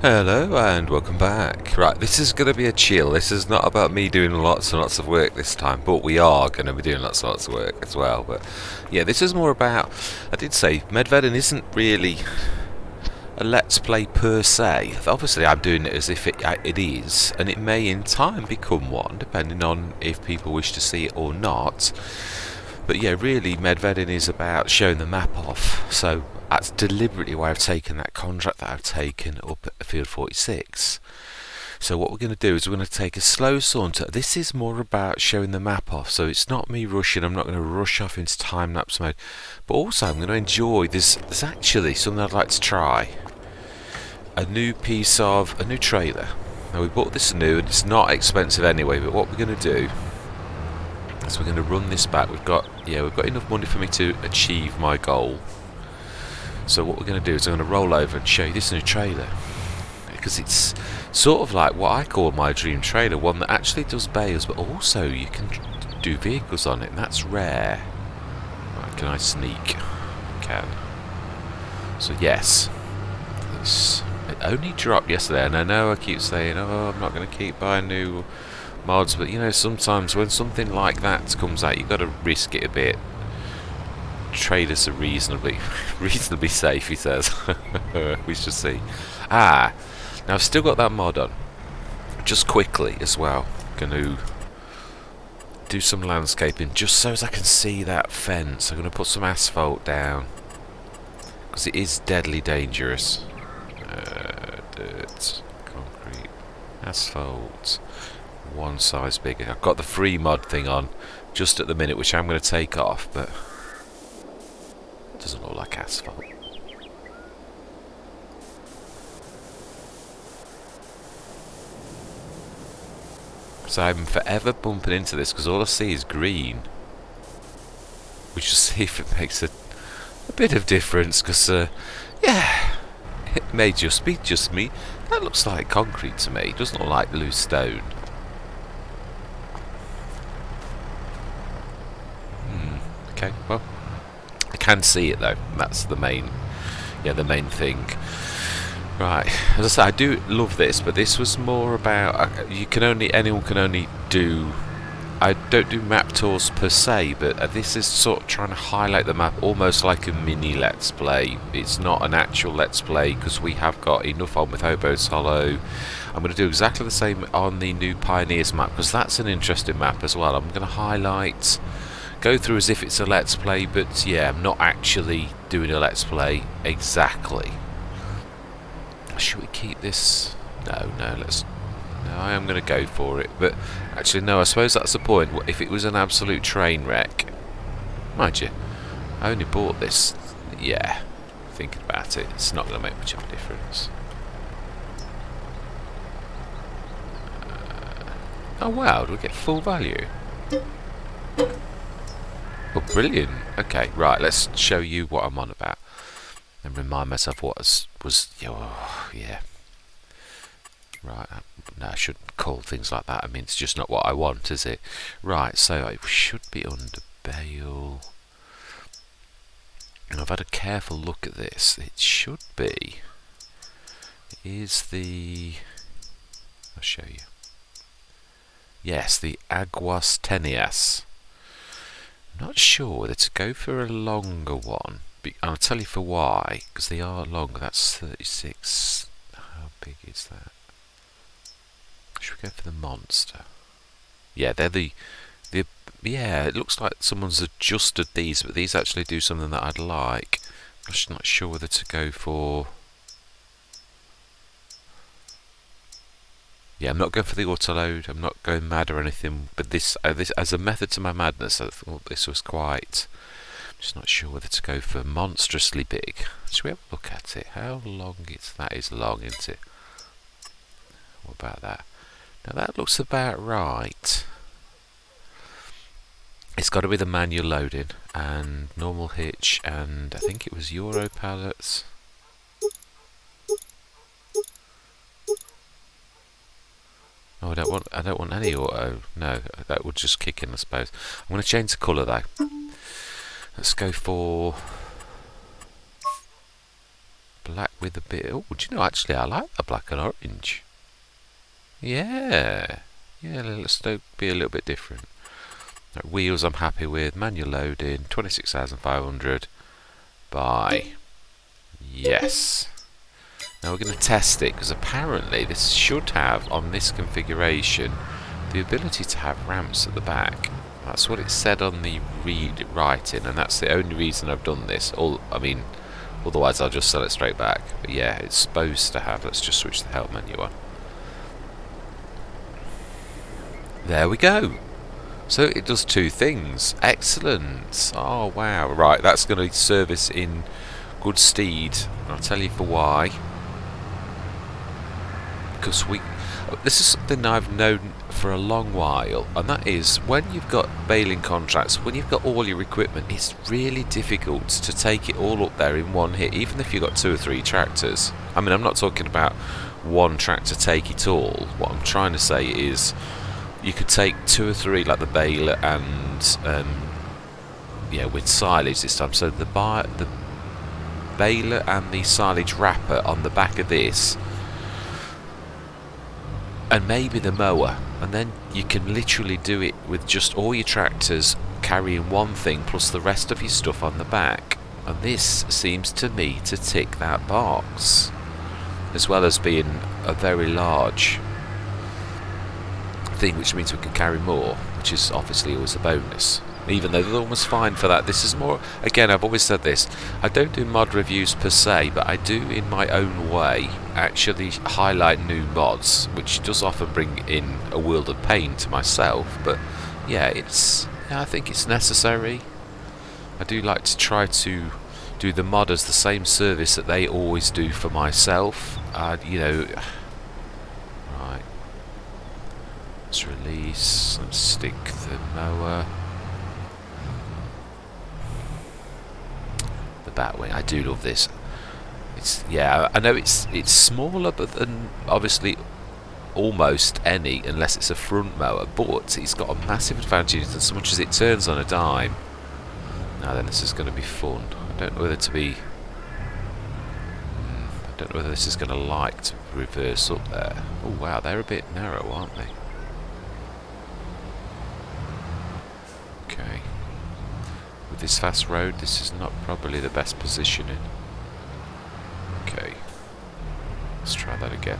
Hello and welcome back. Right, this is going to be a chill. This is not about me doing lots and lots of work this time, but we are going to be doing lots and lots of work as well. But yeah, this is more about, I did say, Medvedin isn't really a let's play per se. Obviously I'm doing it as if it is, and it may in time become one, depending on if people wish to see it or not. But yeah, really, Medvedin is about showing the map off. So that's deliberately why I've taken that contract that I've taken up at Field 46. So what we're going to do is we're going to take a slow saunter. This is more about showing the map off. So it's not me rushing. I'm not going to rush off into time-lapse mode. But also I'm going to enjoy this. There's actually something I'd like to try. A new trailer. Now we bought this new and it's not expensive anyway. But what we're going to do, so we're going to run this back. We've got enough money for me to achieve my goal. So what we're going to do is I'm going to roll over and show you this new trailer, because it's sort of like what I call my dream trailer, one that actually does bales, but also you can do vehicles on it, and that's rare. Right, can I sneak? Can. So yes, it only dropped yesterday, and I know I keep saying, oh, I'm not going to keep buying new mods, but you know, sometimes when something like that comes out, you've got to risk it a bit. Trailers are reasonably safe, he says. We shall see. Now I've still got that mod on. Just quickly as well, going to do some landscaping just so as I can see that fence. I'm going to put some asphalt down because it is deadly dangerous. Dirt, concrete, asphalt, one size bigger. I've got the free mod thing on just at the minute, which I'm going to take off, but it doesn't look like asphalt. So I'm forever bumping into this because all I see is green. We shall see if it makes a bit of difference, because yeah, it may just be just me. That looks like concrete to me. It doesn't look like loose stone. Okay, well, I can see it though. That's the main thing. Right, as I say, I do love this, but this was more about anyone can only do. I don't do map tours per se, but this is sort of trying to highlight the map, almost like a mini Let's Play. It's not an actual Let's Play because we have got enough on with Hobo's Hollow. I'm going to do exactly the same on the new Pioneers map because that's an interesting map as well. I'm going to highlight, go through as if it's a Let's Play, but yeah, I'm not actually doing a Let's Play exactly. Should we keep this? No, I am going to go for it, but actually no, I suppose that's the point. If it was an absolute train wreck, mind you, I only bought this, yeah, thinking about it, it's not going to make much of a difference. Oh wow, do we get full value? Oh, brilliant. Okay, right, let's show you what I'm on about and remind myself what was yeah. Right, no, I shouldn't call things like that. I mean, it's just not what I want, is it? Right, so I should be under bail. And I've had a careful look at this. It should be. Is the... I'll show you. Yes, the Aguas Tenias. I'm not sure whether to go for a longer one. I'll tell you for why. Because they are longer. That's 36. How big is that? Should we go for the monster? Yeah, they're the yeah, it looks like someone's adjusted these, but these actually do something that I'd like. I'm just not sure whether to go for... Yeah, I'm not going for the auto load. I'm not going mad or anything, but this as a method to my madness, I thought this was quite... I'm just not sure whether to go for monstrously big. Should we have a look at it? How long is that? Is long, isn't it? What about that? Now that looks about right. It's got to be the manual loading and normal hitch, and I think it was Euro pallets. Oh, I don't want any auto. No, that would just kick in, I suppose. I'm going to change the colour though. Let's go for black with a bit. Oh, do you know? Actually, I like the black and orange. Yeah, yeah. Let's be a little bit different. Wheels, I'm happy with. Manual loading, 26,500. Buy. Yes. Now we're going to test it because apparently this should have, on this configuration, the ability to have ramps at the back. That's what it said on the writing, and that's the only reason I've done this. Otherwise I'll just sell it straight back. But yeah, it's supposed to have. Let's just switch the help menu on. There we go. So it does two things. Excellent. Oh wow. Right, that's going to service in good stead. I'll tell you for why. Because this is something I've known for a long while, and that is when you've got baling contracts, when you've got all your equipment, it's really difficult to take it all up there in one hit, even if you've got 2 or 3 tractors. I mean, I'm not talking about one tractor take it all. What I'm trying to say is you could take 2 or 3, like the baler and with silage this time. So the baler and the silage wrapper on the back of this, and maybe the mower, and then you can literally do it with just all your tractors carrying one thing plus the rest of your stuff on the back. And this seems to me to tick that box, as well as being a very large thing, which means we can carry more, which is obviously always a bonus. Even though they're almost fine for that. This is more, again, I've always said this, I don't do mod reviews per se, but I do in my own way actually highlight new mods, which does often bring in a world of pain to myself. But yeah, I think it's necessary. I do like to try to do the modders the same service that they always do for myself. Right, let's release, let's stick the mower. Batwing, I do love this. I know it's smaller, but than obviously almost any, unless it's a front mower. But it's got a massive advantage in so much as it turns on a dime. Now then, this is going to be fun. I don't know whether this is going to like to reverse up there. Oh wow, they're a bit narrow, aren't they? Okay. With this fast road, this is not probably the best positioning. Okay, let's try that again.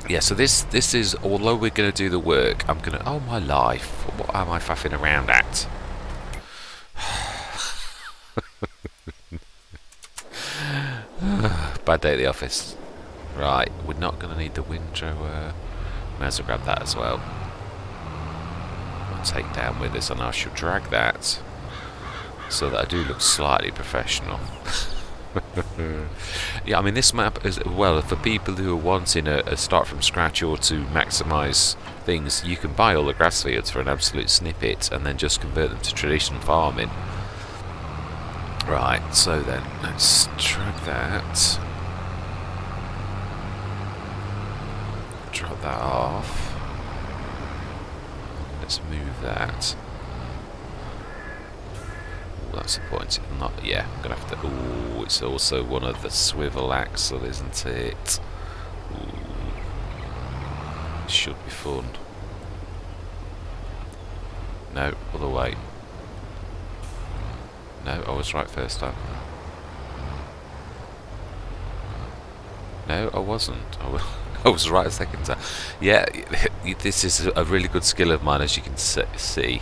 Yeah, so this is, although we're going to do the work, I'm going to, oh my life, what am I faffing around at? Bad day at the office. Right, we're not going to need the windrower. May as well grab that as well. Take down with us, and I shall drag that so that I do look slightly professional. Yeah, I mean, this map as well, for people who are wanting a start from scratch or to maximise things, you can buy all the grass fields for an absolute snippet and then just convert them to traditional farming. Right, so then let's drag that, drop that off. Let's move that. Ooh, that's a point. I'm gonna have to. Oh, it's also one of the swivel axle, isn't it? Ooh, should be fun. No, other way. No, I was right first time. No, I wasn't. I was right a second time. Yeah, this is a really good skill of mine, as you can see.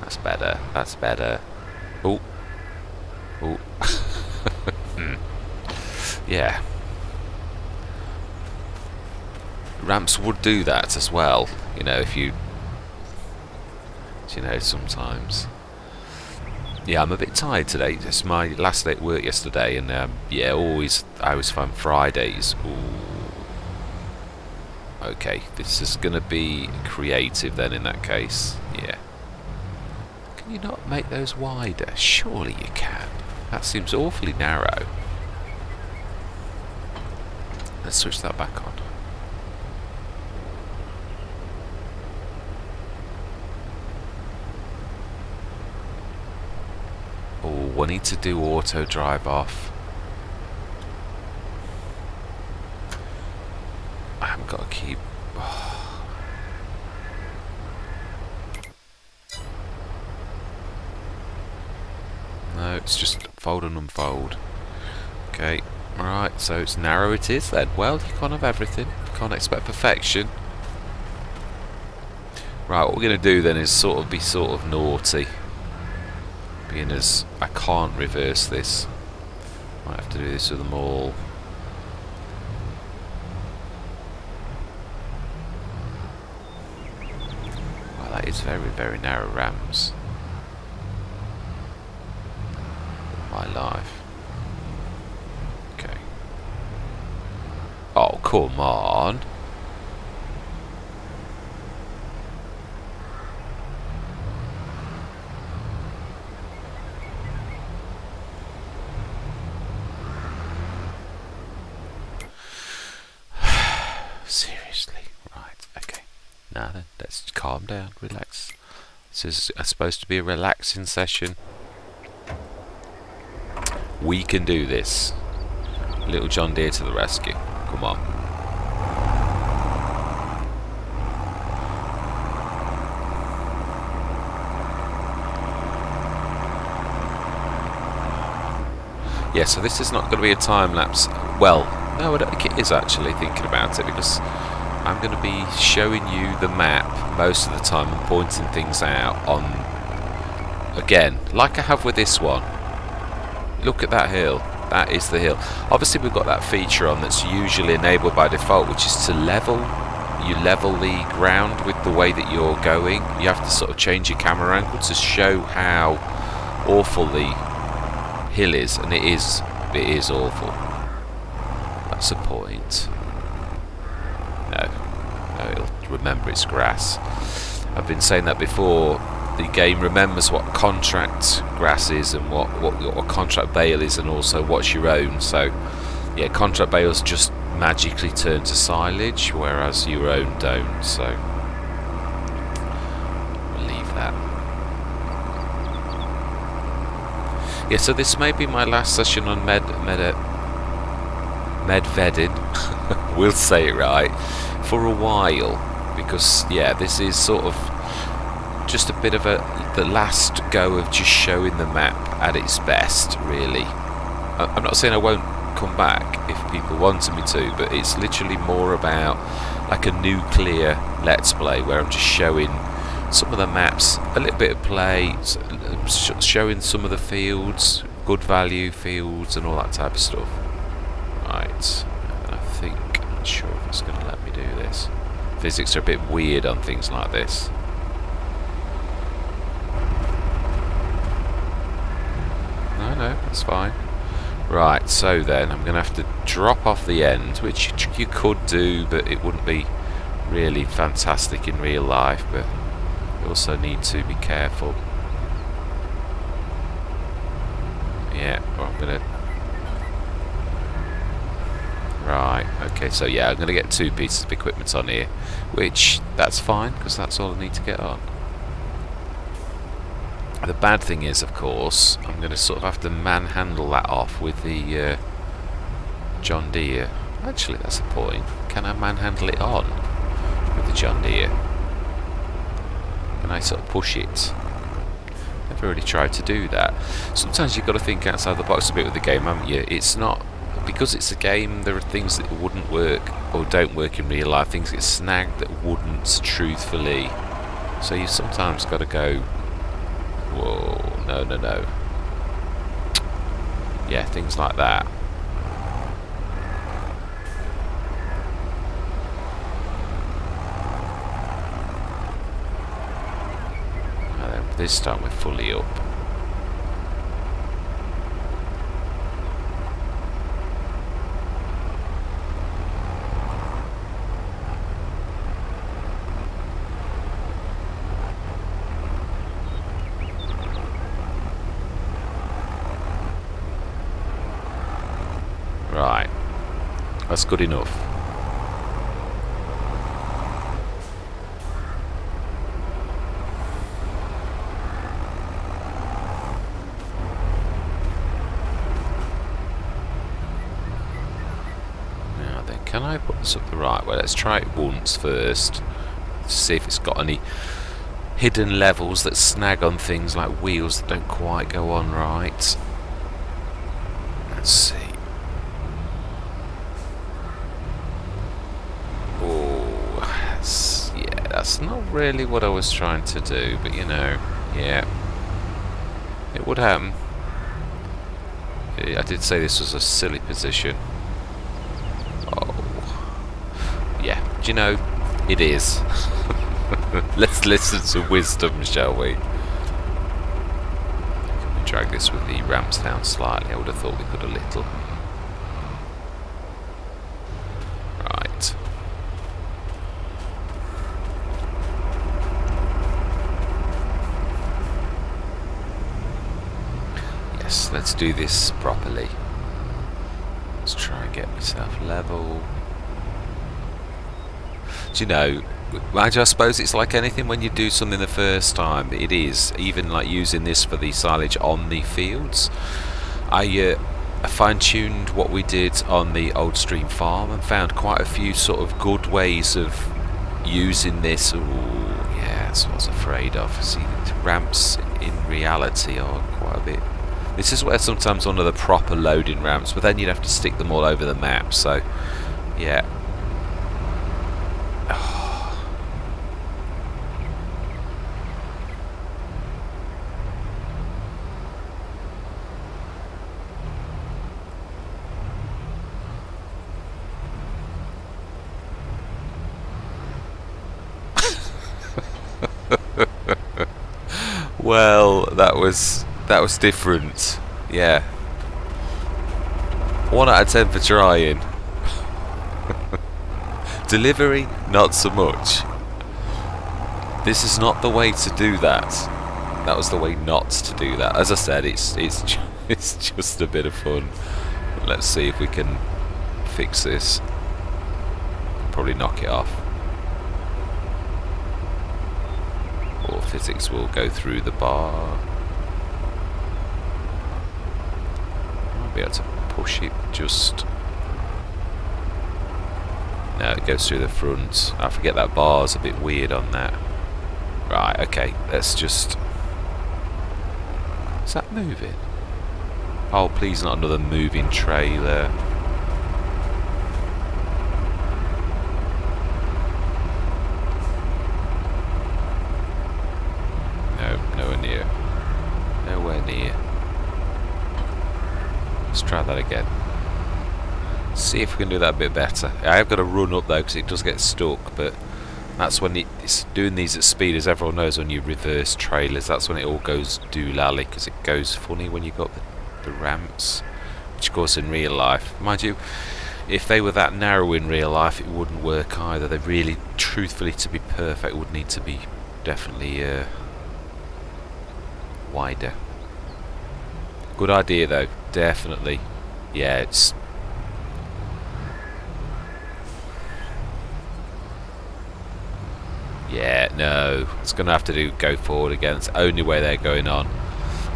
That's better. That's better. Oh. Oh. Yeah. Ramps would do that as well, you know, if you sometimes. Yeah, I'm a bit tired today. It's my last day at work yesterday, and I always find Fridays. Ooh. Okay, this is going to be creative then in that case. Yeah. Can you not make those wider? Surely you can. That seems awfully narrow. Let's switch that back on. Oh I need to do auto drive off. I haven't got to keep... No, it's just fold and unfold. Okay, alright, so it's narrow it is then. Well, you can't have everything. You can't expect perfection. Right, what we're going to do then is be sort of naughty. Being as I can't reverse this. Might have to do this with them all. Well, that is very, very narrow ramps. My life. Okay. Oh, come on. Seriously. Right, okay. Now then, let's calm down, relax. This is supposed to be a relaxing session. We can do this. Little John Deere to the rescue. Come on. Yeah, so this is not going to be a time lapse. Well, no, I don't think it is actually, thinking about it, because I'm going to be showing you the map most of the time and pointing things out on, again, like I have with this one. Look at that hill. That is the hill. Obviously we've got that feature on that's usually enabled by default, which is to level. You level the ground with the way that you're going. You have to sort of change your camera angle to show how awful the hill is, and it is awful. That's a point. No, it'll remember it's grass. I've been saying that before. The game remembers what contract grass is and what contract bale is, and also what's your own. So yeah, contract bales just magically turn to silage, whereas your own don't. So we'll leave that. Yeah, so this may be my last session on Medvedin. We'll say it right for a while, because yeah, this is sort of just a bit of the last go of just showing the map at its best, really. I'm not saying I won't come back if people wanted me to, but it's literally more about like a nuclear let's play where I'm just showing some of the maps, a little bit of play, showing some of the fields, good value fields and all that type of stuff. Right, and I think, I'm not sure if it's going to let me do this. Physics are a bit weird on things like this. No, that's fine. Right, so then I'm going to have to drop off the end, which you could do, but it wouldn't be really fantastic in real life, but you also need to be careful. Yeah, well, I'm going to... Right, okay, so yeah, I'm going to get 2 pieces of equipment on here, which, that's fine, because that's all I need to get on. The bad thing is, of course, I'm going to sort of have to manhandle that off with the John Deere. Actually, that's the point. Can I manhandle it on with the John Deere? Can I sort of push it? Never really tried to do that. Sometimes you've got to think outside the box a bit with the game, haven't you? It's not... Because it's a game, there are things that wouldn't work or don't work in real life. Things get snagged that wouldn't, truthfully. So you've sometimes got to go... Whoa, no. Yeah, things like that. And then this time we're fully up. Right, that's good enough. Can I put this up the right way? Let's try it once first. To see if it's got any hidden levels that snag on things like wheels that don't quite go on right. Let's see. That's not really what I was trying to do, but you know, yeah, it would happen. I did say this was a silly position. Oh, yeah, do you know, it is. Let's listen to wisdom, shall we? Can we drag this with the ramps down slightly? I would have thought we could a little. Right. Let's do this properly. Let's try and get myself level. Do you know, I suppose it's like anything when you do something the first time. It is, even like using this for the silage on the fields. I fine-tuned what we did on the Old Stream farm and found quite a few sort of good ways of using this. Ooh, yeah, that's what I was afraid of. See, the ramps in reality are quite a bit. This is where sometimes one of the proper loading ramps, but then you'd have to stick them all over the map, so yeah. Well, that was different. Yeah. 1 out of 10 for trying. Delivery, not so much. This is not the way to do that. That was the way not to do that. As I said, it's just a bit of fun. Let's see if we can fix this. Probably knock it off. Or physics will go through the bar. Be able to push it just. No, it goes through the front. I forget that bar's a bit weird on that. Right, okay, let's just. Is that moving? Oh, please, not another moving trailer. No, nowhere near. Nowhere near. Let's try that again. See if we can do that a bit better. I have got to run up though because it does get stuck, but that's when it's doing these at speed, as everyone knows when you reverse trailers, that's when it all goes doolally because it goes funny when you've got the ramps, which of course in real life, mind you, if they were that narrow in real life it wouldn't work either. They really, truthfully, to be perfect would need to be definitely wider. Good idea though, definitely. Yeah, it's. Yeah, no, it's going to have to go forward again. It's the only way they're going on.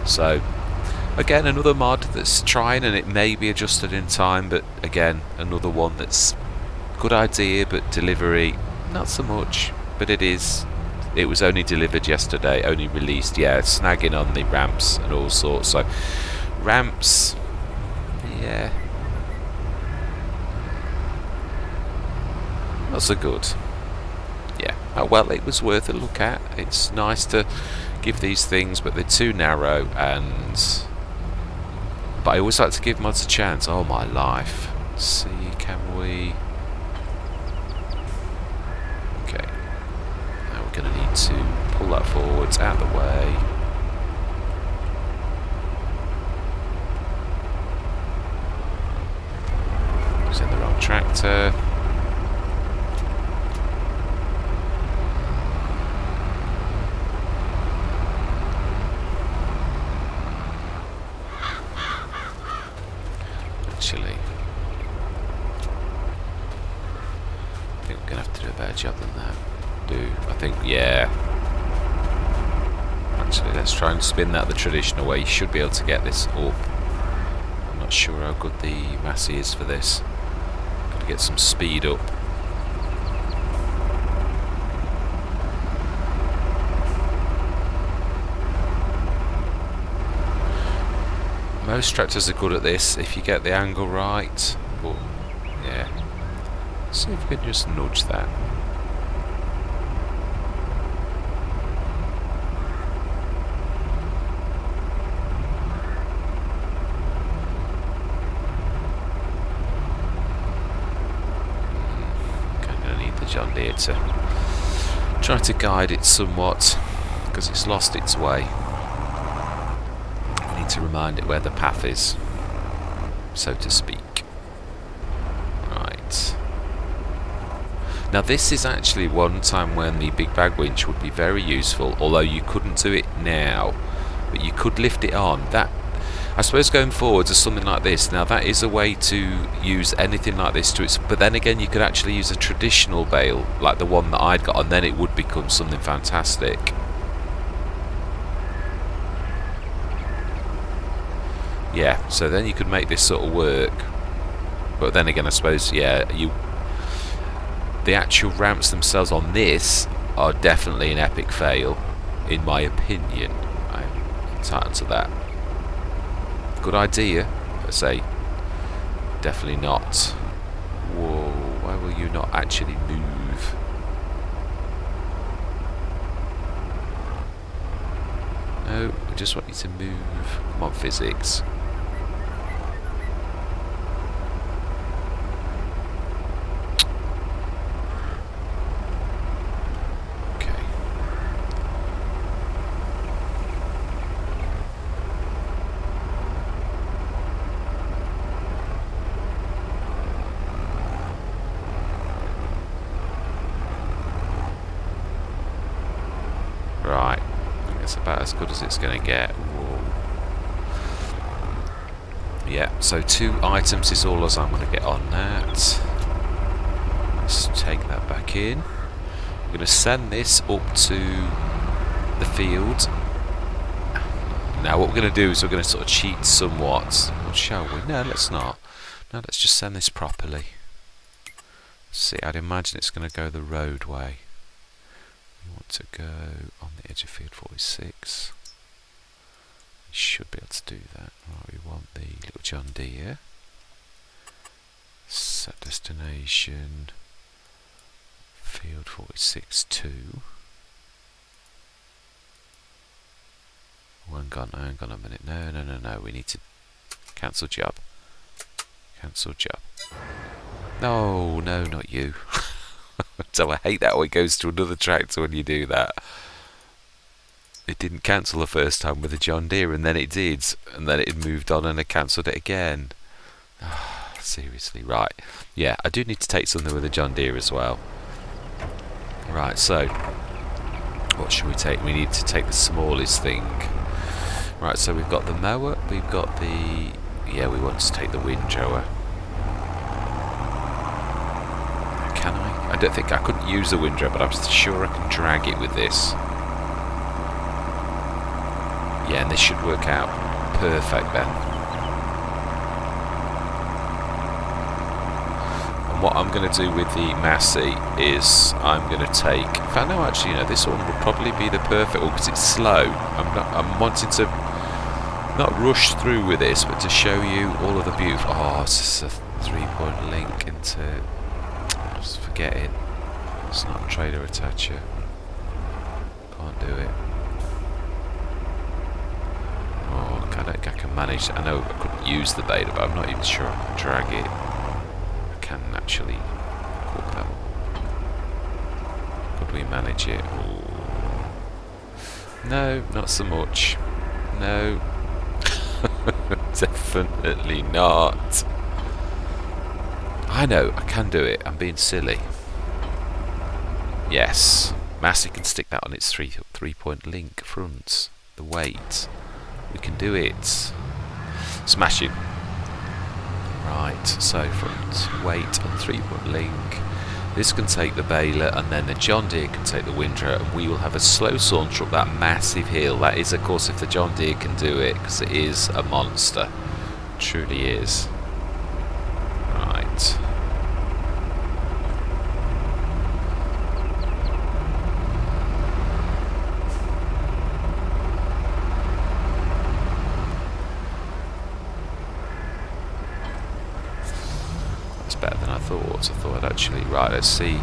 So, again, another mod that's trying, and it may be adjusted in time, but again, another one that's good idea, but delivery, not so much. But it is. It was only delivered yesterday, only released. Yeah, snagging on the ramps and all sorts. So, ramps, yeah, not so good. Yeah, oh, well, it was worth a look at. It's nice to give these things, but they're too narrow, and but I always like to give mods a chance. Oh my life. Let's see, can we? Okay, now we're going to need to pull that forwards, out of the way. Using the wrong tractor. Actually, I think we're going to have to do a better job than that. I think, yeah. Actually, let's try and spin that the traditional way. You should be able to get this up. I'm not sure how good the massey is for this. to get some speed up. Most tractors are good at this if you get the angle right, but yeah. See if we can just nudge that. John Deere to try to guide it somewhat because it's lost its way. We need to remind it where the path is, so to speak. Right. Now this is actually one time when the big bag winch would be very useful, although you couldn't do it now, but you could lift it on. That, I suppose, going forward to something like this, now that is a way to use anything like this to its, but then again you could actually use a traditional bale like the one that I'd got, and then it would become something fantastic. Yeah, so then you could make this sort of work, but then again I suppose, yeah, the actual ramps themselves on this are definitely an epic fail, in my opinion. I'm entitled to that. Good idea, I say. Definitely not. Whoa, why will you not actually move? No, I just want you to move. Come on, physics. Right, I think it's about as good as it's going to get. Whoa. Yeah, so 2 items is all as I'm going to get on that. Let's take that back in. I'm going to send this up to the field. Now what we're going to do is we're going to sort of cheat somewhat. Or shall we? No, let's not. No, let's just send this properly. Let's see, I'd imagine it's going to go the roadway. We want to go on the edge of field 46. We should be able to do that. Right, we want the little John Deere. Set destination field 46-2. Hang on a minute. No. We need to cancel job. Cancel job. No, not you. So I hate that when it goes to another tractor when you do that. It didn't cancel the first time with the John Deere, and then it did, and then it had moved on and I cancelled it again. Seriously, right. Yeah, I do need to take something with the John Deere as well. Right, so what should we take? We need to take the smallest thing. Right, so we've got the mower, we've got the... Yeah, we want to take the windrower. Can I? I don't think I couldn't use the windrower, but I'm sure I can drag it with this. Yeah, and this should work out perfect then. And what I'm going to do with the Massey is I'm going to take... In fact, no, actually, this one would probably be the perfect one because it's slow. I'm wanting to not rush through with this, but to show you all of the beautiful... Oh, it's just a 3-point link into... Just forget it. It's not a trailer attacher. Can't do it. Oh, I can manage it. I know I couldn't use the beta, but I'm not even sure I can drag it. I can actually hook that. Could we manage it? Ooh. No, not so much. No. Definitely not. I know, I can do it. I'm being silly. Yes. Massey can stick that on its three-point link front. The weight. We can do it. Smashing. Right, so front weight on 3-point link. This can take the baler, and then the John Deere can take the windrower, and we will have a slow saunter up that massive hill. That is, of course, if the John Deere can do it, because it is a monster. It truly is. Right. better than I thought. I thought I'd actually... Right, let's see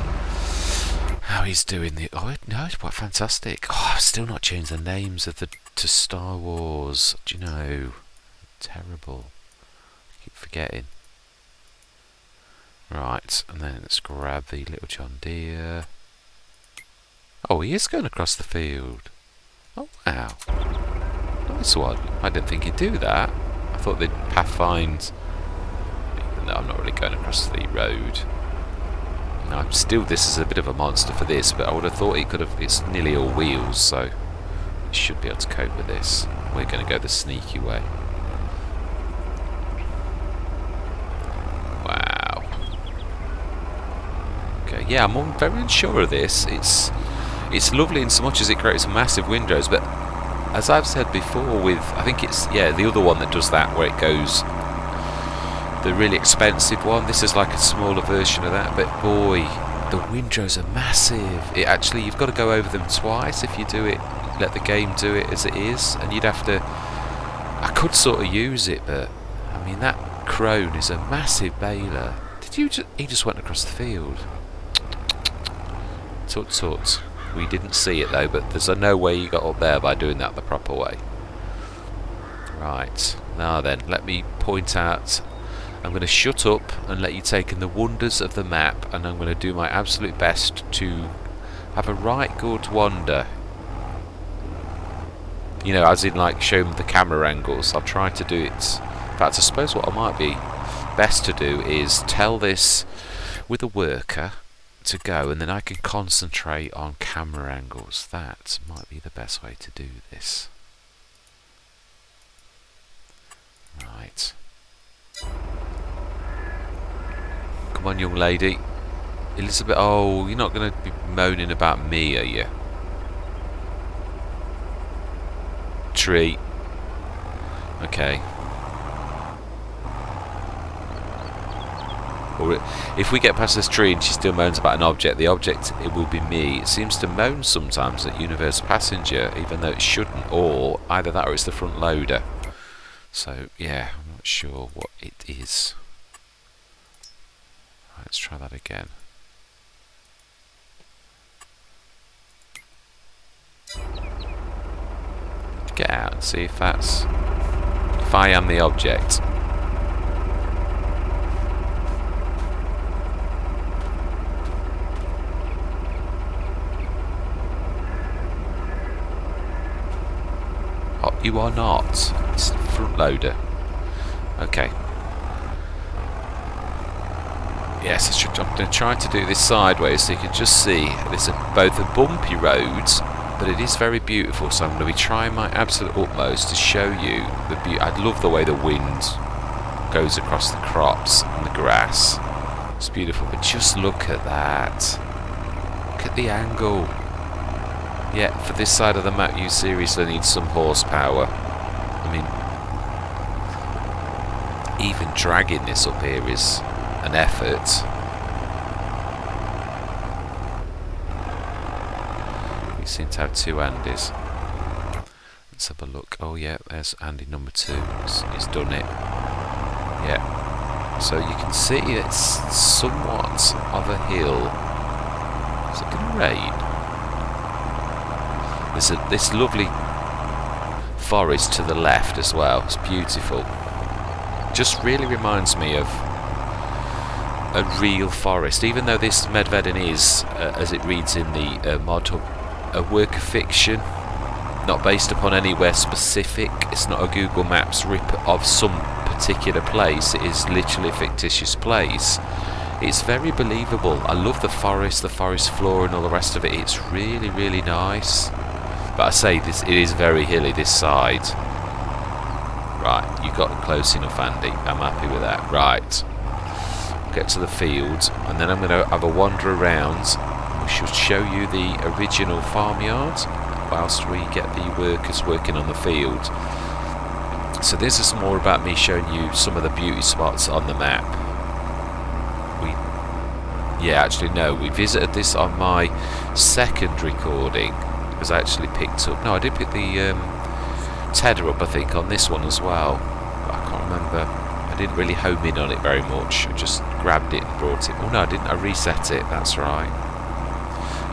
how he's doing the... Oh, no, it's quite fantastic. Oh, I've still not changed the names of the... to Star Wars. Do you know? Terrible. I keep forgetting. Right, and then let's grab the little John Deere. Oh, he is going across the field. Oh, wow. Nice one. I didn't think he'd do that. I thought they'd pathfind... No, I'm not really going across the road. No, I'm still... This is a bit of a monster for this, but I would have thought it could have... It's nearly all wheels, so... It should be able to cope with this. We're going to go the sneaky way. Wow. Okay, yeah, I'm very unsure of this. It's lovely in so much as it creates massive windows, but as I've said before with, I think it's, yeah, the other one that does that, where it goes, the really expensive one, this is like a smaller version of that, but boy, the windows are massive. It actually, you've got to go over them twice if you do it, let the game do it as it is, and you'd have to, I could sort of use it, but, I mean, that crone is a massive baler. Did you just, he just went across the field. Tut tut. We didn't see it though, but there's no way you got up there by doing that the proper way. Right, now then, let me point out. I'm going to shut up and let you take in the wonders of the map, and I'm going to do my absolute best to have a right good wander. You know, as in like show them the camera angles. I'll try to do it. In fact, I suppose what I might be best to do is tell this with a worker to go, and then I can concentrate on camera angles. That might be the best way to do this. Right. Come on, young lady. Elizabeth, oh, you're not going to be moaning about me, are you? Tree. Okay. Or if we get past this tree and she still moans about an object, the object, it will be me. It seems to moan sometimes at Universe Passenger, even though it shouldn't, or either that or it's the front loader. So, yeah, I'm not sure what it is. Right, let's try that again. Get out and see if that's... if I am the object. You are not. It's the front loader. Okay. Yes, I'm going to try to do this sideways so you can just see. This is both a bumpy road, but it is very beautiful. So I'm going to be trying my absolute utmost to show you the beauty. I love the way the wind goes across the crops and the grass. It's beautiful, but just look at that. Look at the angle. Yeah, for this side of the map you seriously need some horsepower. I mean, even dragging this up here is an effort. We seem to have two Andys. Let's have a look. Oh yeah, there's Andy number 2. He's done it. Yeah. So you can see it's somewhat of a hill. Is it going to rain? There's this lovely forest to the left as well. It's beautiful. Just really reminds me of a real forest, even though this Medvedin is, as it reads in the mod hub, a work of fiction, not based upon anywhere specific. It's not a Google Maps rip of some particular place. It is literally a fictitious place. It's very believable. I love the forest floor and all the rest of it. It's really, really nice. But I say this, it is very hilly this side. Right, you got close enough, Andy. I'm happy with that. Right, get to the field, and then I'm going to have a wander around. We should show you the original farmyard whilst we get the workers working on the field. So this is more about me showing you some of the beauty spots on the map. Yeah, actually no, we visited this on my second recording. Because I actually picked up... No, I did pick the tether up, I think, on this one as well. But I can't remember. I didn't really home in on it very much. I just grabbed it and brought it. Oh no, I didn't. I reset it. That's right.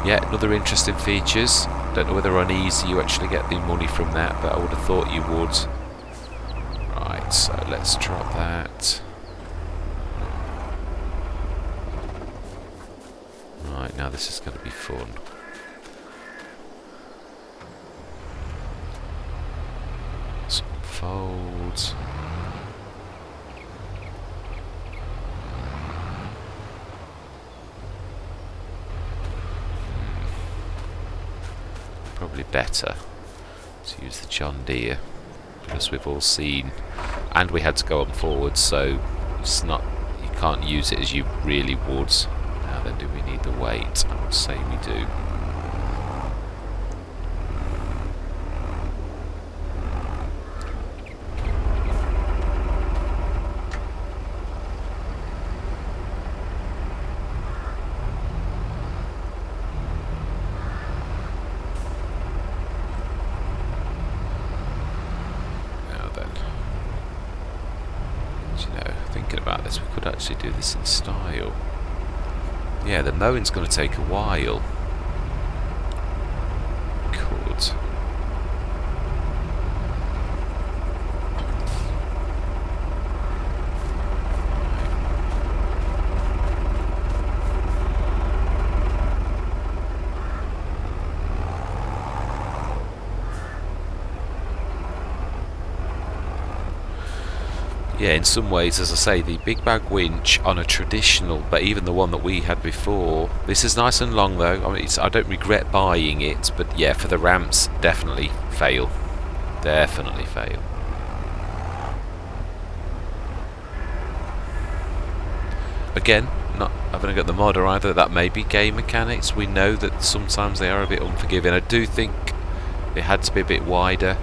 Yeah, another interesting features. Don't know whether on easy you actually get the money from that, but I would have thought you would. Right, so let's drop that. Right, now this is going to be fun. Some folds. Probably better to use the John Deere, because we've all seen, and we had to go on forward, so it's not, you can't use it as you really would. Now then, do we need the weight? I would say we do. We could actually do this in style. Yeah, the mowing's going to take a while. Could. Yeah, in some ways, as I say, the big bag winch on a traditional, but even the one that we had before, this is nice and long though. I mean, I don't regret buying it, but yeah, for the ramps, definitely fail. Definitely fail. Again, not having got the mod or either, that may be game mechanics. We know that sometimes they are a bit unforgiving. I do think it had to be a bit wider.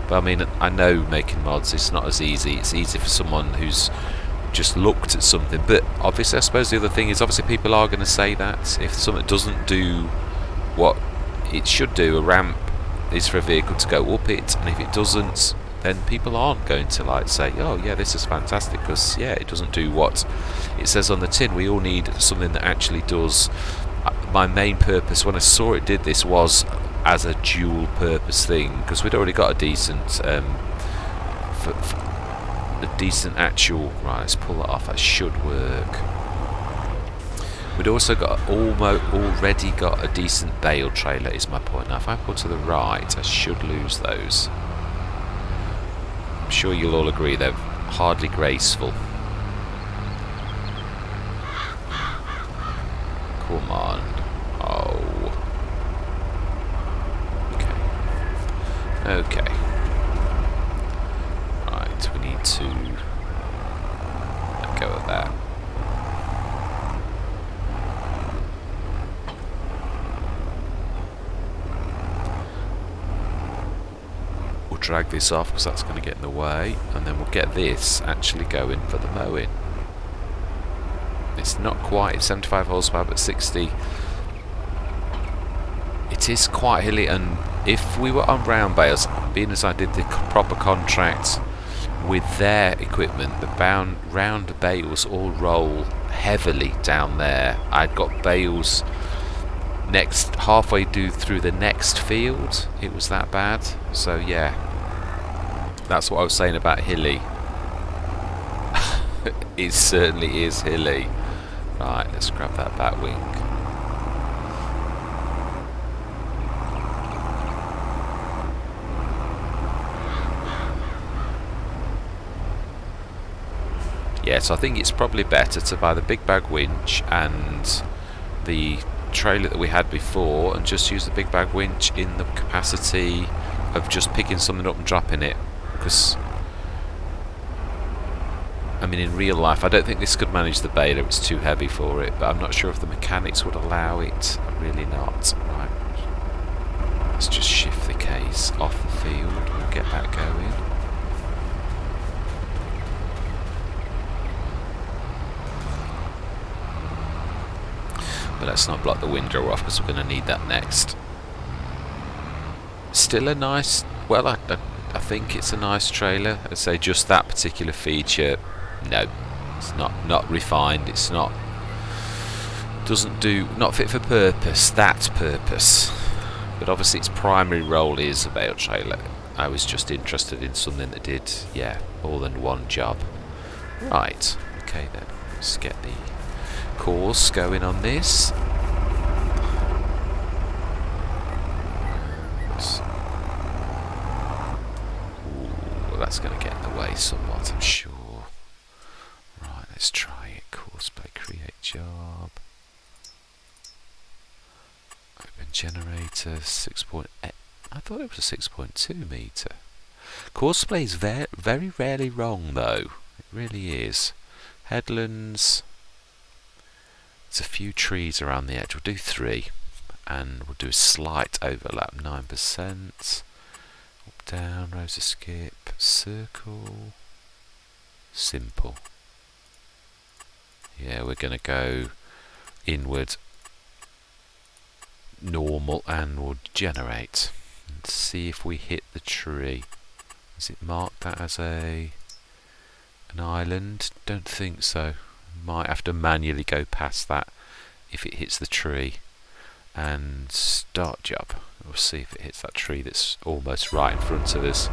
But I mean, I know making mods, it's not as easy. It's easy for someone who's just looked at something. But obviously, I suppose the other thing is, obviously people are going to say that. If something doesn't do what it should do, a ramp is for a vehicle to go up it. And if it doesn't, then people aren't going to like say, oh yeah, this is fantastic. Because yeah, it doesn't do what it says on the tin. We all need something that actually does. My main purpose when I saw it did this was as a dual purpose thing, because we'd already got a decent actual, right, let's pull that off, that should work. We'd also got already got a decent bale trailer is my point. Now if I pull to the right, I should lose those. I'm sure you'll all agree they're hardly graceful. Come on. Oh. Okay. Right, we need to let go of that. We'll drag this off because that's going to get in the way, and then we'll get this actually going for the mowing. It's not quite 75 horsepower, but 60. It is quite hilly, and if we were on round bales, being as I did the proper contract with their equipment, the round bales all roll heavily down there. I'd got bales halfway through the next field. It was that bad. So yeah, that's what I was saying about hilly. It certainly is hilly. Right, let's grab that back wing. Yeah, so I think it's probably better to buy the big bag winch and the trailer that we had before and just use the big bag winch in the capacity of just picking something up and dropping it. Because, I mean, in real life, I don't think this could manage the baler, it's too heavy for it, but I'm not sure if the mechanics would allow it. Really not. Right. Let's just shift the case off the field, we'll get that going. But let's not block the window off because we're going to need that next. Still a nice, well, I think it's a nice trailer. I'd say just that particular feature No, it's not refined. It's not fit for purpose. That purpose. But obviously, its primary role is a bale trailer. I was just interested in something that did, yeah, more than one job. Right. Okay then. Let's get the course going on this. Ooh, that's going to get in the way somewhat, I'm sure. Right, let's try it. Course by create job. Open generator 6.8. I thought it was a 6.2 meter. Course play is very rarely wrong though. It really is. Headlands. There's a few trees around the edge. We'll do 3. And we'll do a slight overlap. 9%. Up, down, rows of skip. Circle. Simple. Yeah, we're going to go inward. Normal, and we'll generate. And see if we hit the tree. Is it marked that as an island? Don't think so. Might have to manually go past that if it hits the tree. And start job. We'll see if it hits that tree that's almost right in front of us.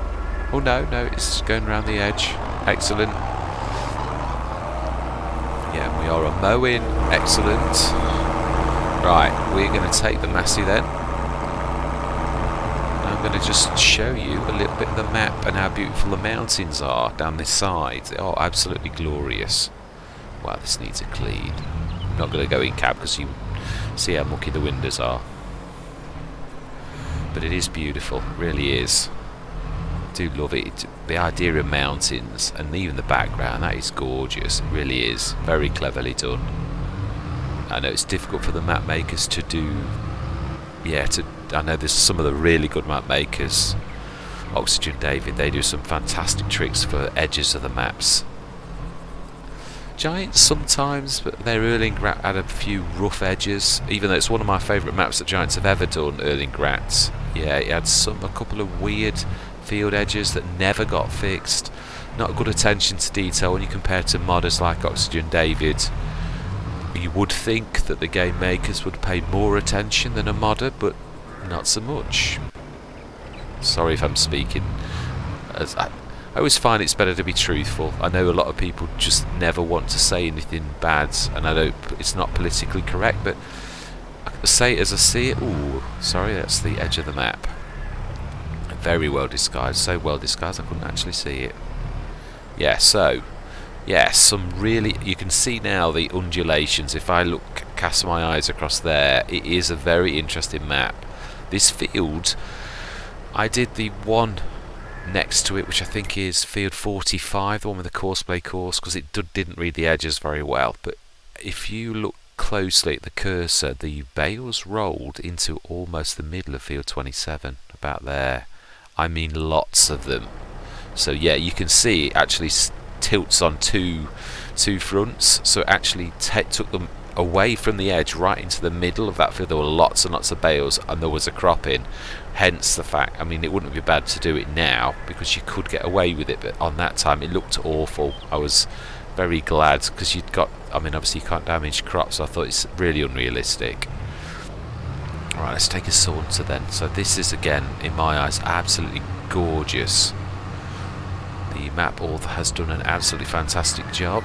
Oh no, it's going around the edge. Excellent. Yeah, we are a mowing. Excellent. Right, we're going to take the Massey then. I'm going to just show you a little bit of the map and how beautiful the mountains are down this side. They are absolutely glorious. Wow, this needs a clean. I'm not going to go in cab because you see how mucky the windows are. But it is beautiful, it really is. I do love it. The idea of mountains and even the background, that is gorgeous. It really is. Very cleverly done. I know it's difficult for the map makers to do. Yeah, I know there's some of the really good map makers. Oxygen David, they do some fantastic tricks for edges of the maps. Giants sometimes, but their Erlingrat had a few rough edges. Even though it's one of my favourite maps that Giants have ever done, Erlingrat. Yeah, it had a couple of weird field edges that never got fixed. Not good attention to detail when you compare to modders like Oxygen David. You would think that the game makers would pay more attention than a modder, but not so much. Sorry if I'm speaking as I always find it's better to be truthful. I know a lot of people just never want to say anything bad, and I don't. It's not politically correct, but I say it as I see it. Ooh, sorry, that's the edge of the map. Very well disguised, so well disguised I couldn't actually see it. Yeah, so yeah, some really. You can see now the undulations. If I cast my eyes across there, it is a very interesting map. This field, I did the one next to it, which I think is field 45, the one with the courseplay course, because it didn't read the edges very well. But if you look closely at the cursor, the bales rolled into almost the middle of field 27, about there. I mean lots of them. So yeah, you can see it actually tilts on two fronts, so it actually took them away from the edge right into the middle of that field. There were lots and lots of bales, and there was a cropping. Hence the fact, I mean, it wouldn't be bad to do it now because you could get away with it, but on that time it looked awful. I was very glad because you'd got, I mean, obviously you can't damage crops, so I thought it's really unrealistic. Alright, let's take a saunter then. So this is, again, in my eyes, absolutely gorgeous. The map author has done an absolutely fantastic job,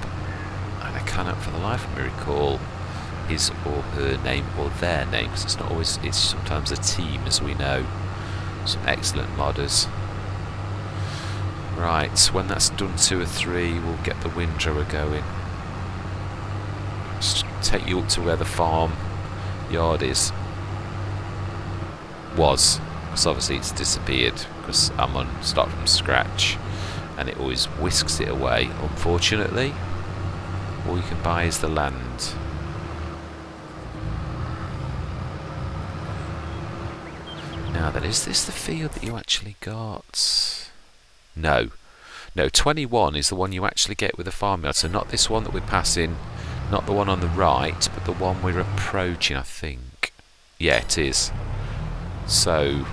and I cannot for the life of me recall his or her name or their name, because it's not always, it's sometimes a team, as we know. Some excellent modders. Right, when that's done 2 or 3, we'll get the windrower going. Just take you up to where the farm yard was, because obviously it's disappeared because I'm on start from scratch and it always whisks it away, unfortunately. All you can buy is the land. Now then, is this the field that you actually got? No. No, 21 is the one you actually get with the farmyard, so not this one that we're passing, not the one on the right, but the one we're approaching, I think. Yeah, it is. So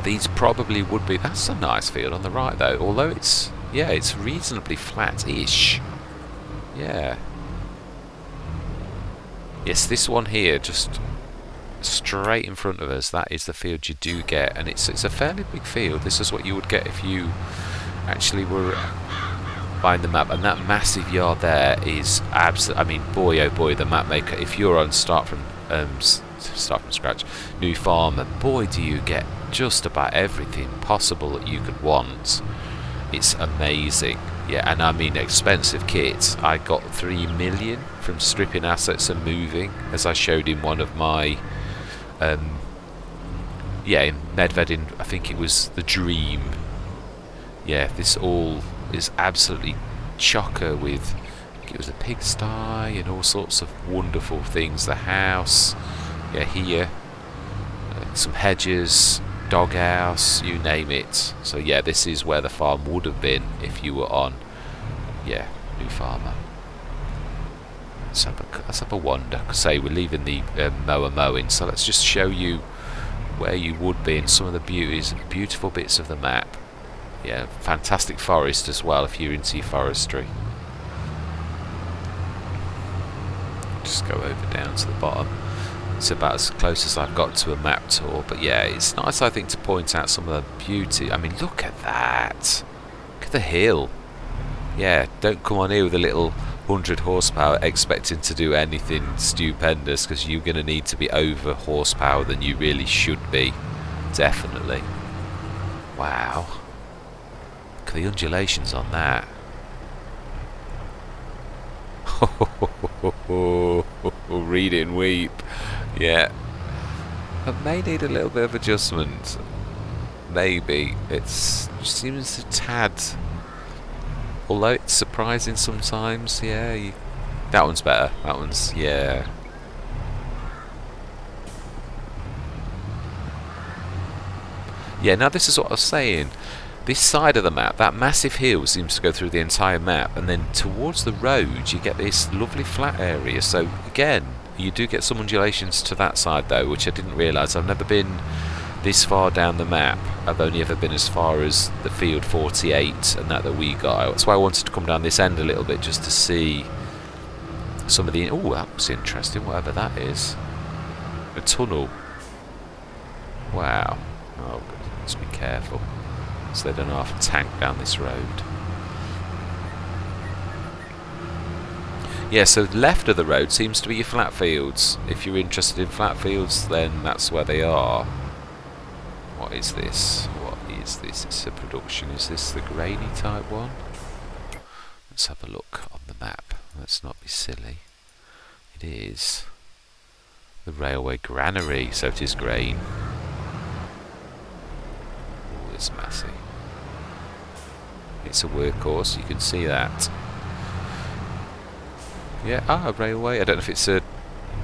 these probably would be. That's a nice field on the right, though. Although it's yeah, it's reasonably flat-ish. Yeah. Yes, this one here, just straight in front of us, that is the field you do get, and it's a fairly big field. This is what you would get if you actually were buying the map, and that massive yard there is absolutely, I mean, boy oh boy, the map maker, if you're on start from scratch, new farm, and boy do you get just about everything possible that you could want. It's amazing. Yeah, and I mean expensive kits. I got 3 million from stripping assets and moving, as I showed in one of my yeah, in Medvedin, I think it was the Dream. Yeah, this all is absolutely chocker with, I think it was a pigsty and all sorts of wonderful things. The house, yeah, here, some hedges, doghouse, you name it. So yeah, this is where the farm would have been if you were on, yeah, New Farmer. Let's have a wander. Say we're leaving the mower mowing, so let's just show you where you would be in some of the beautiful bits of the map. Yeah, fantastic forest as well if you're into your forestry. Just go over down to the bottom. It's about as close as I've got to a map tour, but yeah, it's nice, I think, to point out some of the beauty. I mean, look at that. Look at the hill. Yeah, don't come on here with a little 100 horsepower expecting to do anything stupendous, because you're going to need to be over horsepower than you really should be. Definitely. Wow. Look at the undulations on that. Read it and weep. Yeah. I may need a little bit of adjustment. Maybe. It seems a tad, although it's surprising sometimes. Yeah, that one's better. That one's, yeah. Yeah, now this is what I was saying. This side of the map, that massive hill seems to go through the entire map, and then towards the road you get this lovely flat area. So again, you do get some undulations to that side though, which I didn't realise. I've never been this far down the map. I've only ever been as far as the field 48 and that we got. That's why I wanted to come down this end a little bit, just to see some of the... Oh, that was interesting, whatever that is. A tunnel. Wow. Oh, let's be careful, so they don't have to tank down this road. Yeah, so left of the road seems to be your flat fields. If you're interested in flat fields, then that's where they are. What is this? What is this? It's a production. Is this the grainy type one? Let's have a look on the map. Let's not be silly. It is the railway granary, so it is grain. Oh, it's massive. It's a workhorse, you can see that. Yeah, railway. I don't know if it's a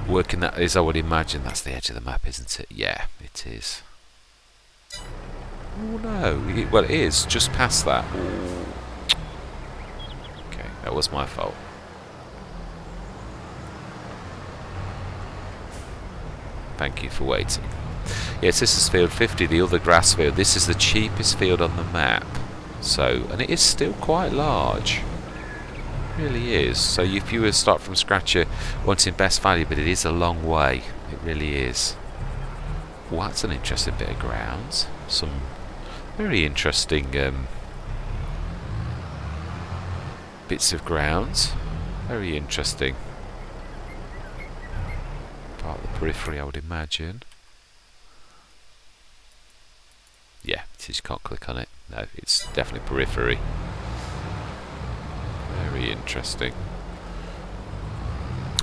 working that is, I would imagine that's the edge of the map, isn't it? Yeah, it is. Oh no, well it is, just past that. Ooh. Okay, that was my fault. Thank you for waiting. Yes, this is field 50, the other grass field. This is the cheapest field on the map. So, and it is still quite large. It really is. So if you were to start from scratch, you're wanting best value, but it is a long way. It really is. Well, that's an interesting bit of ground. Some very interesting bits of ground. Very interesting. Part of the periphery, I would imagine. Yeah, it is. You can't click on it. No, it's definitely periphery. Very interesting.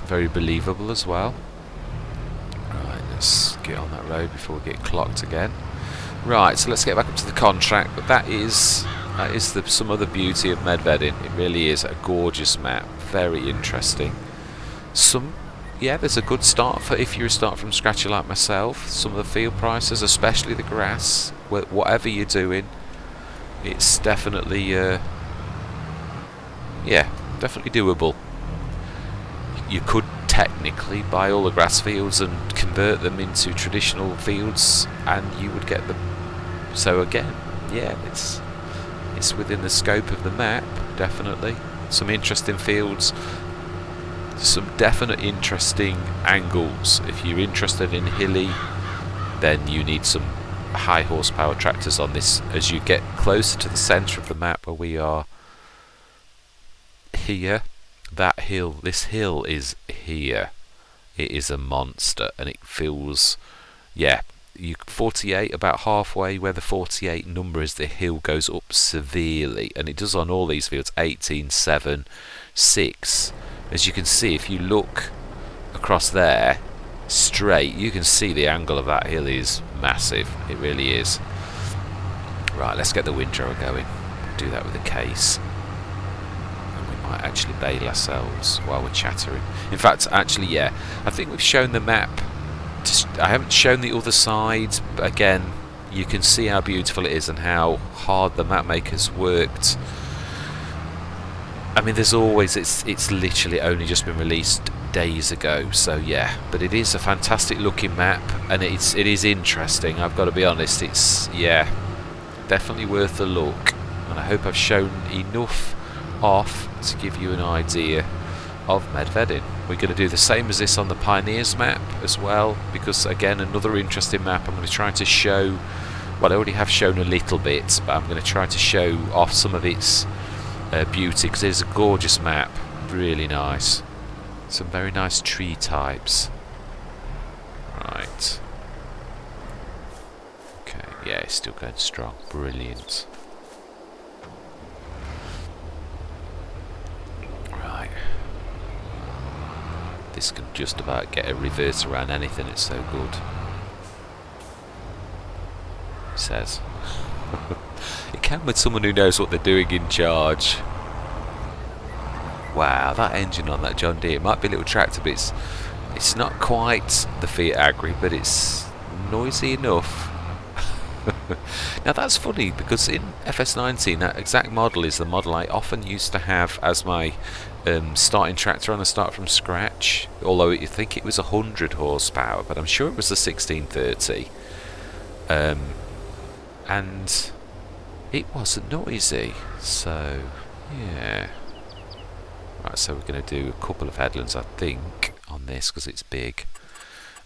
Very believable as well. Right, let's get on that road before we get clocked again. Right, so let's get back up to the contract. But that is some of the beauty of Medvedin. It really is a gorgeous map. Very interesting. Yeah, there's a good start for if you start from scratch like myself. Some of the field prices, especially the grass, whatever you're doing, it's definitely, yeah, definitely doable. You could technically buy all the grass fields and convert them into traditional fields, and you would get them. So again, yeah, it's fits within the scope of the map, definitely. Some interesting fields, some definite interesting angles. If you're interested in hilly, then you need some high horsepower tractors on this. As you get closer to the centre of the map where we are here, that hill, this hill is here. It is a monster, and it feels, yeah, you 48, about halfway where the 48 number is, the hill goes up severely, and it does on all these fields. 18, 7, 6. As you can see, if you look across there straight, you can see the angle of that hill is massive. It really is. Right, let's get the windrower going. Do that with a case. And we might actually bail ourselves while we're chattering. In fact, actually, yeah, I think we've shown the map. I haven't shown the other side, but again, you can see how beautiful it is and how hard the map makers worked. I mean, there's always, it's literally only just been released days ago, so yeah, but it is a fantastic looking map, and it is interesting. I've got to be honest, it's, yeah, definitely worth a look, and I hope I've shown enough off to give you an idea of Medvedin. We're going to do the same as this on the Pioneers map as well, because again, another interesting map. I'm going to try to show, well, I already have shown a little bit, but I'm going to try to show off some of its beauty, because it's a gorgeous map, really nice. Some very nice tree types. Right. Okay, yeah, it's still going strong. Brilliant. Right. This can just about get a reverse around anything, it's so good. It says. It can with someone who knows what they're doing in charge. Wow, that engine on that John Deere, it might be a little tractor, but it's not quite the Fiat Agri, but it's noisy enough. Now that's funny, because in FS19 that exact model is the model I often used to have as my starting tractor on a start from scratch, although you think it was 100 horsepower, but I'm sure it was the 1630, and it wasn't noisy, so yeah. Right, so we're going to do a couple of headlands, I think, on this, because it's big.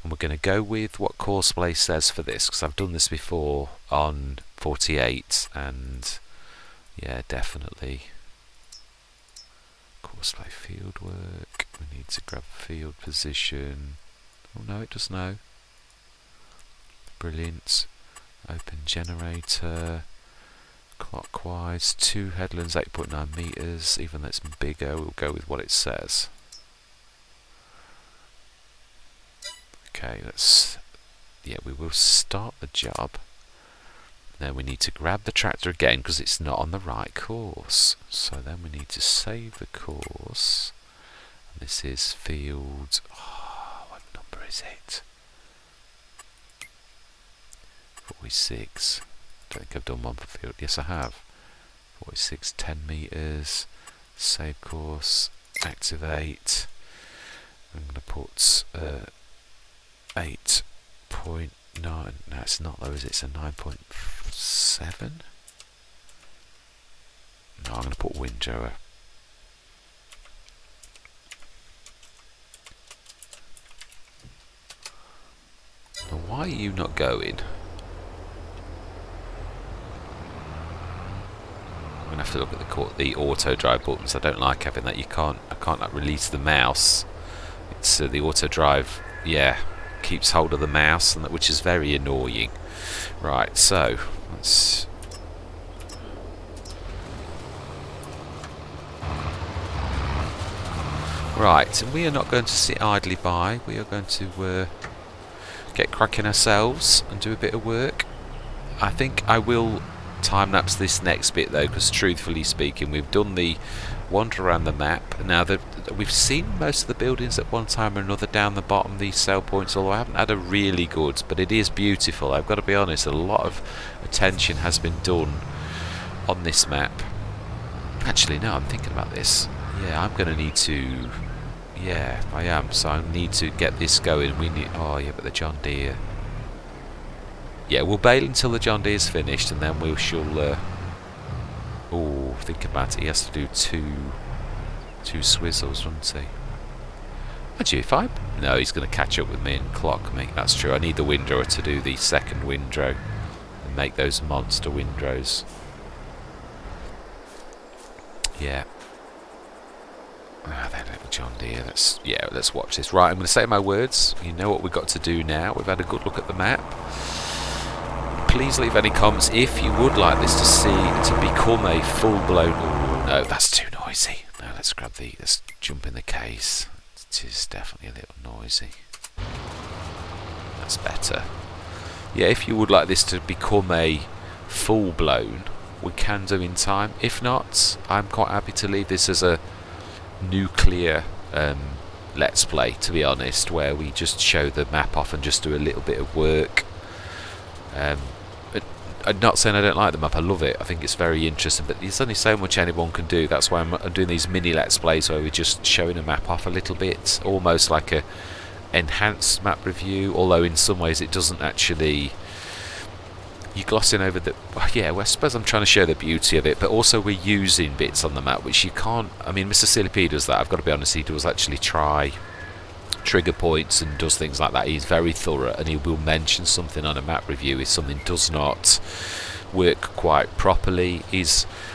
And we're going to go with what Courseplay says for this, because I've done this before on 48, and yeah, definitely. Courseplay field work. We need to grab field position. Oh no, it does know. Brilliant. Open generator. Clockwise, 2 headlands, 8.9 meters. Even though it's bigger, we'll go with what it says. Okay, we will start the job. Then we need to grab the tractor again because it's not on the right course. So then we need to save the course. And this is field. Oh, what number is it? 46. I think I've done one for field. Yes, I have. 46, 10 meters. Save course. Activate. I'm going to put 8.9. No, it's not though, is it? It's a 9.7. No, I'm going to put windrower. Now, why are you not going? I'm going to have to look at the auto drive buttons. I don't like having that. I can't like, release the mouse. It's the auto drive, yeah, keeps hold of the mouse, and which is very annoying. Right, so let's. Right, and we are not going to sit idly by. We are going to get cracking ourselves and do a bit of work. I think I will time-lapse this next bit though, because truthfully speaking, we've done the wander around the map. Now we've seen most of the buildings at one time or another down the bottom, these sell points, although I haven't had a really good, but it is beautiful. I've got to be honest, a lot of attention has been done on this map. Actually, no, I'm thinking about this. Yeah, I'm going to need to, yeah, I am, so I need to get this going. We need, oh yeah, but the John Deere. Yeah, we'll bail until the John Deere's finished, and then we shall Oh, think about it. He has to do two swizzles, wouldn't he? Actually, if I... No, he's going to catch up with me and clock me. That's true. I need the windrower to do the second windrow and make those monster windrows. Yeah. Ah, that little John Deere. Let's watch this. Right, I'm going to say my words. You know what we've got to do now. We've had a good look at the map. Please leave any comments if you would like this to become a full-blown... Oh, no, that's too noisy. Now let's jump in the case. It is definitely a little noisy. That's better. Yeah, if you would like this to become a full-blown, we can do in time. If not, I'm quite happy to leave this as a nuclear let's play, to be honest, where we just show the map off and just do a little bit of work. I'm not saying I don't like the map, I love it, I think it's very interesting, but there's only so much anyone can do. That's why I'm doing these mini let's plays where we're just showing a map off a little bit, almost like a enhanced map review, although in some ways it doesn't actually... You're glossing over the... Yeah, well, I suppose I'm trying to show the beauty of it, but also we're using bits on the map which you can't... I mean, Mr. CLP does that, I've got to be honest, he does actually try trigger points and does things like that. He's very thorough, and he will mention something on a map review if something does not work quite properly.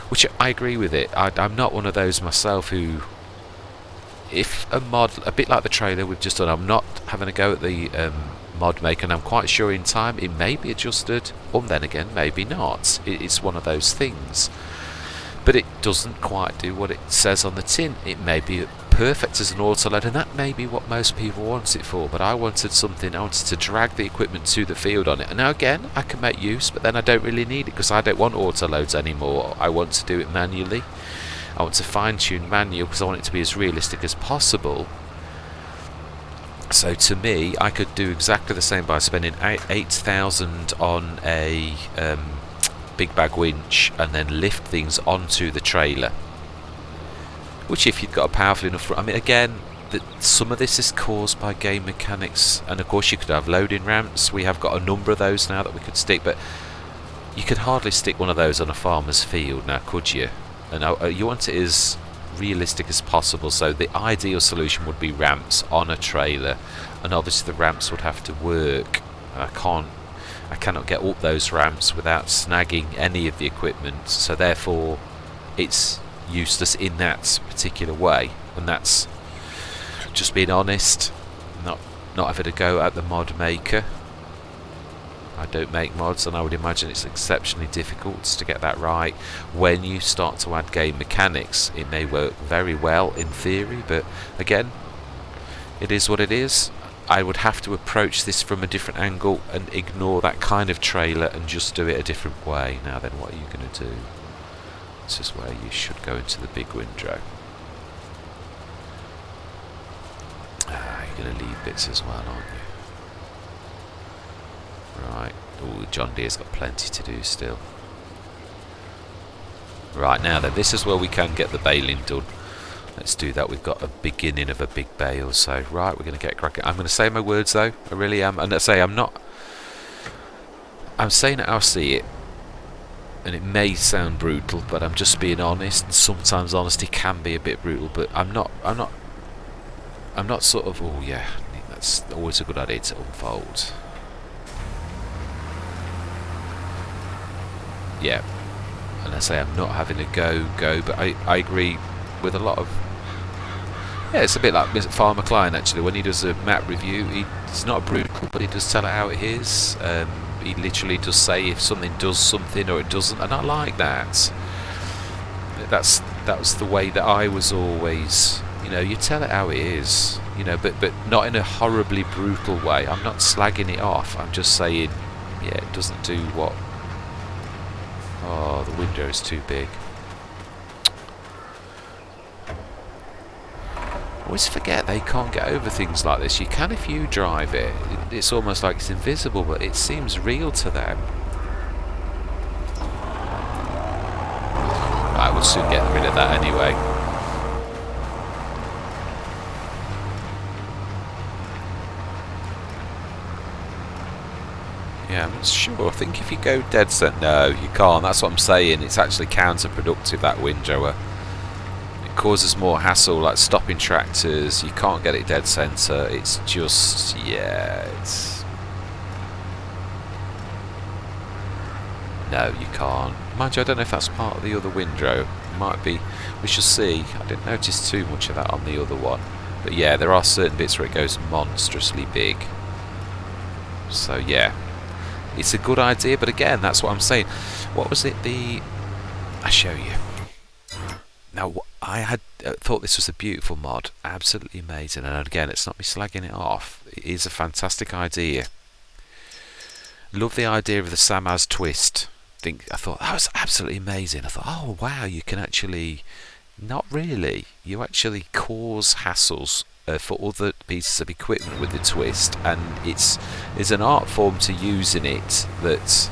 Which I agree with it. I'm not one of those myself who... If a mod, a bit like the trailer we've just done, I'm not having a go at the mod maker, and I'm quite sure in time it may be adjusted, or then again maybe not. It's one of those things, but it doesn't quite do what it says on the tin. It may be perfect as an autoload, and that may be what most people want it for, but I wanted to drag the equipment to the field on it. And now again, I can make use, but then I don't really need it because I don't want autoloads anymore. I want to do it manually. I want to fine-tune manual because I want it to be as realistic as possible. So to me, I could do exactly the same by spending 8,000 on a big bag winch and then lift things onto the trailer. Which, if you've got a powerful enough... I mean, again, some of this is caused by game mechanics, and of course you could have loading ramps. We have got a number of those now that we could stick, but you could hardly stick one of those on a farmer's field now, could you? And you want it as realistic as possible, so the ideal solution would be ramps on a trailer, and obviously the ramps would have to work. I cannot get up those ramps without snagging any of the equipment, so therefore it's useless in that particular way. And that's just being honest, not having a go at the mod maker. I don't make mods, and I would imagine it's exceptionally difficult to get that right. When you start to add game mechanics, it may work very well in theory, but again, it is what it is. I would have to approach this from a different angle and ignore that kind of trailer and just do it a different way. Now then, what are you going to do? This is where you should go into the big windrow. You're going to leave bits as well, aren't you? Right. Oh, John Deere's got plenty to do still. Right, now then, this is where we can get the baling done. Let's do that. We've got a beginning of a big bale, so right, we're going to get cracking. I'm going to say my words though, I really am, and I say I'm saying it how I see it, and it may sound brutal, but I'm just being honest, and sometimes honesty can be a bit brutal, but I'm not sort of, oh yeah, that's always a good idea to unfold. Yeah, and I say I'm not having a go, but I agree with a lot of... Yeah, it's a bit like Farmer Klein actually. When he does a map review, he's not brutal, but he does tell it how it is. He literally does say if something does something or it doesn't, and I like that. That was the way that I was always... You know, you tell it how it is, you know, but not in a horribly brutal way. I'm not slagging it off. I'm just saying, yeah, it doesn't do what... Oh, the window is too big. I always forget they can't get over things like this. You can if you drive it. It's almost like it's invisible, but it seems real to them. Right, we'll soon get rid of that anyway. Yeah, I'm not sure. I think if you go dead center, no, you can't. That's what I'm saying. It's actually counterproductive, that windrower. It causes more hassle, like stopping tractors. You can't get it dead center. It's just, yeah, it's... No, you can't. Mind you, I don't know if that's part of the other windrow. It might be. We shall see. I didn't notice too much of that on the other one. But yeah, there are certain bits where it goes monstrously big. So yeah, it's a good idea, but again, that's what I'm saying. What was it? I show you. Now, I had thought this was a beautiful mod, absolutely amazing, and again, it's not me slagging it off. It is a fantastic idea. Love the idea of the Samaz twist. I thought that was absolutely amazing. I thought, oh wow, you can actually, not really. You actually cause hassles for other pieces of equipment with the twist, and it's an art form to use in it that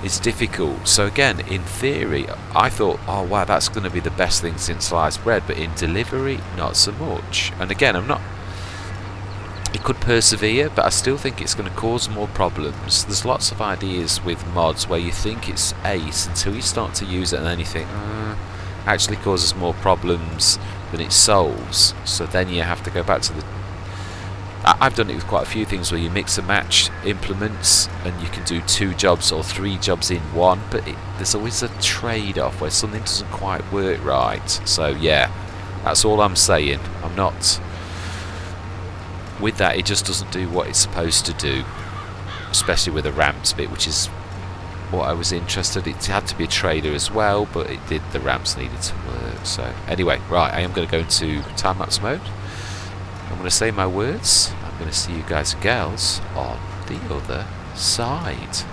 is difficult. So again, in theory, I thought, oh wow, that's going to be the best thing since sliced bread, but in delivery, not so much. And again, it could persevere, but I still think it's going to cause more problems. There's lots of ideas with mods where you think it's ace until you start to use it, and then you think, actually causes more problems than it solves. So then you have to go back to the... I've done it with quite a few things where you mix and match implements and you can do 2 jobs or 3 jobs in one, but there's always a trade-off where something doesn't quite work right. So yeah, that's all I'm saying. I'm not... With that, it just doesn't do what it's supposed to do, especially with the ramps bit, which is what I was interested in. It had to be a trader as well, but the ramps needed to work. So anyway, right, I am going to go into time-lapse mode. I'm going to say my words. I'm going to see you guys and gals on the other side.